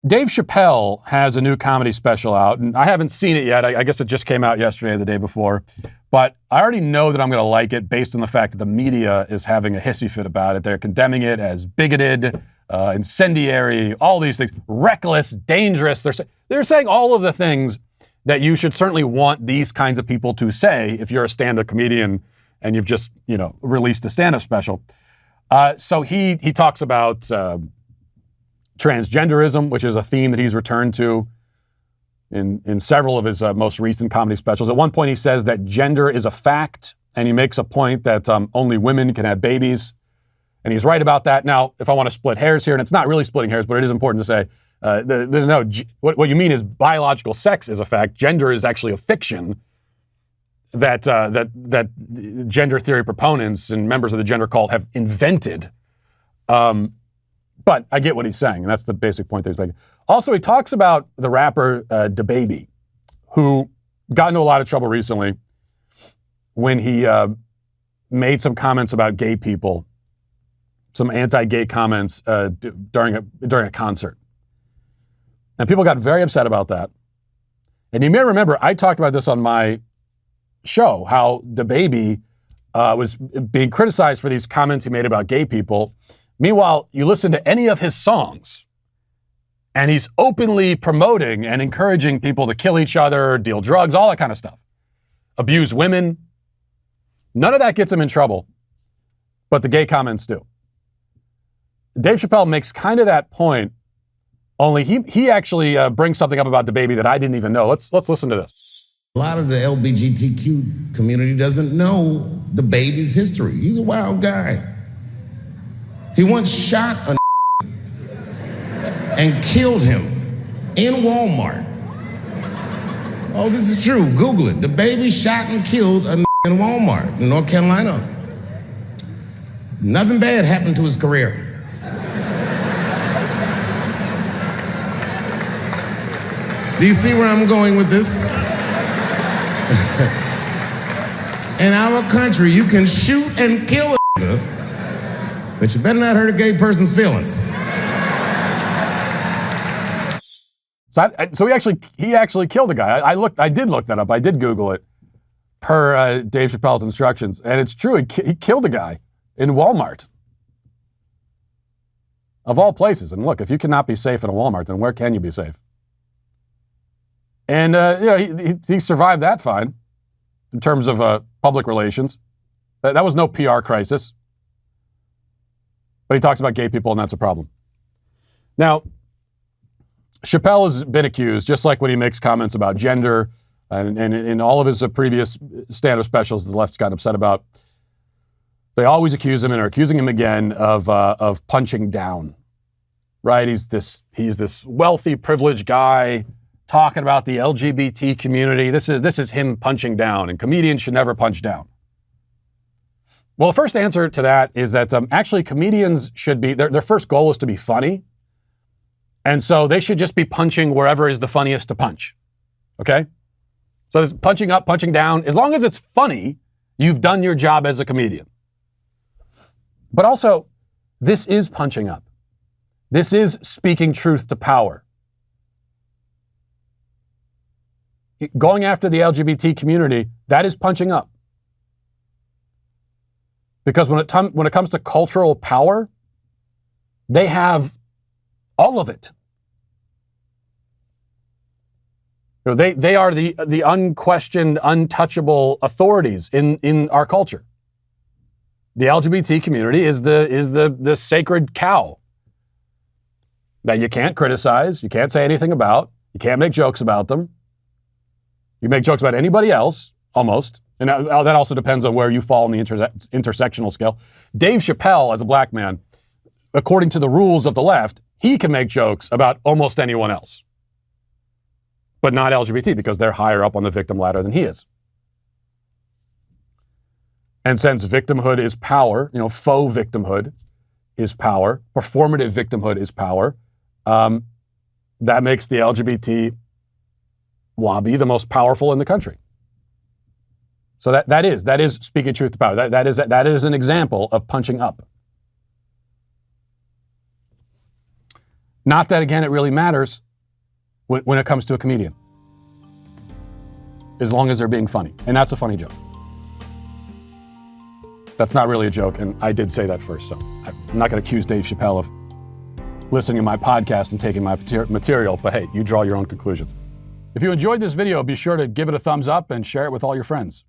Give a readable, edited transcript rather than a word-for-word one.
Dave Chappelle has a new comedy special out, and I haven't seen it yet. I guess it just came out yesterday or the day before. But I already know that I'm going to like it based on the fact that the media is having a hissy fit about it. They're condemning it as bigoted, incendiary, all these things, reckless, dangerous. They're saying all of the things that you should certainly want these kinds of people to say if you're a stand-up comedian and you've just, released a stand-up special. So he talks about transgenderism, which is a theme that he's returned to in several of his most recent comedy specials. At one point, he says that gender is a fact, and he makes a point that only women can have babies, and he's right about that. Now, if I want to split hairs here, and it's not really splitting hairs, but it is important to say, what you mean is biological sex is a fact. Gender is actually a fiction that gender theory proponents and members of the gender cult have invented. But I get what he's saying, and that's the basic point that he's making. Also, he talks about the rapper DaBaby, who got into a lot of trouble recently when he made some comments about gay people, some anti-gay comments during a concert. And people got very upset about that. And you may remember, I talked about this on my show, how DaBaby was being criticized for these comments he made about gay people. Meanwhile, you listen to any of his songs, and he's openly promoting and encouraging people to kill each other, deal drugs, all that kind of stuff. Abuse women. None of that gets him in trouble, but the gay comments do. Dave Chappelle makes kind of that point, only he actually brings something up about DaBaby that I didn't even know. Let's listen to this. A lot of the LGBTQ community doesn't know DaBaby's history. He's a wild guy. He once shot a and killed him in Walmart. Oh, this is true. Google it. DaBaby shot and killed a in Walmart in North Carolina. Nothing bad happened to his career. Do you see where I'm going with this? In our country, you can shoot and kill a but you better not hurt a gay person's feelings. So he actually killed a guy. I did look that up. I did Google it per Dave Chappelle's instructions, and it's true. He killed a guy in Walmart, of all places. And look, if you cannot be safe in a Walmart, then where can you be safe? And he survived that fine in terms of public relations. That was no PR crisis. But he talks about gay people, and that's a problem. Now, Chappelle has been accused, just like when he makes comments about gender, and in all of his previous stand-up specials the left's gotten upset about, they always accuse him and are accusing him again of punching down. Right? He's this wealthy, privileged guy talking about the LGBT community. This is him punching down, and comedians should never punch down. Well, the first answer to that is that actually comedians should be, their first goal is to be funny. And so they should just be punching wherever is the funniest to punch. Okay? So this punching up, punching down, as long as it's funny, you've done your job as a comedian. But also, this is punching up. This is speaking truth to power. Going after the LGBT community, that is punching up. Because when it comes to cultural power, they have all of it. They are the unquestioned, untouchable authorities in our culture. The LGBT community is the sacred cow that you can't criticize, you can't say anything about, you can't make jokes about them. You make jokes about anybody else, almost. And that also depends on where you fall on the intersectional scale. Dave Chappelle, as a black man, according to the rules of the left, he can make jokes about almost anyone else. But not LGBT, because they're higher up on the victim ladder than he is. And since victimhood is power, faux victimhood is power, performative victimhood is power, that makes the LGBT lobby the most powerful in the country. So that is speaking truth to power. That is an example of punching up. Not that, again, it really matters when it comes to a comedian. As long as they're being funny. And that's a funny joke. That's not really a joke, and I did say that first, so I'm not going to accuse Dave Chappelle of listening to my podcast and taking my material, but hey, you draw your own conclusions. If you enjoyed this video, be sure to give it a thumbs up and share it with all your friends.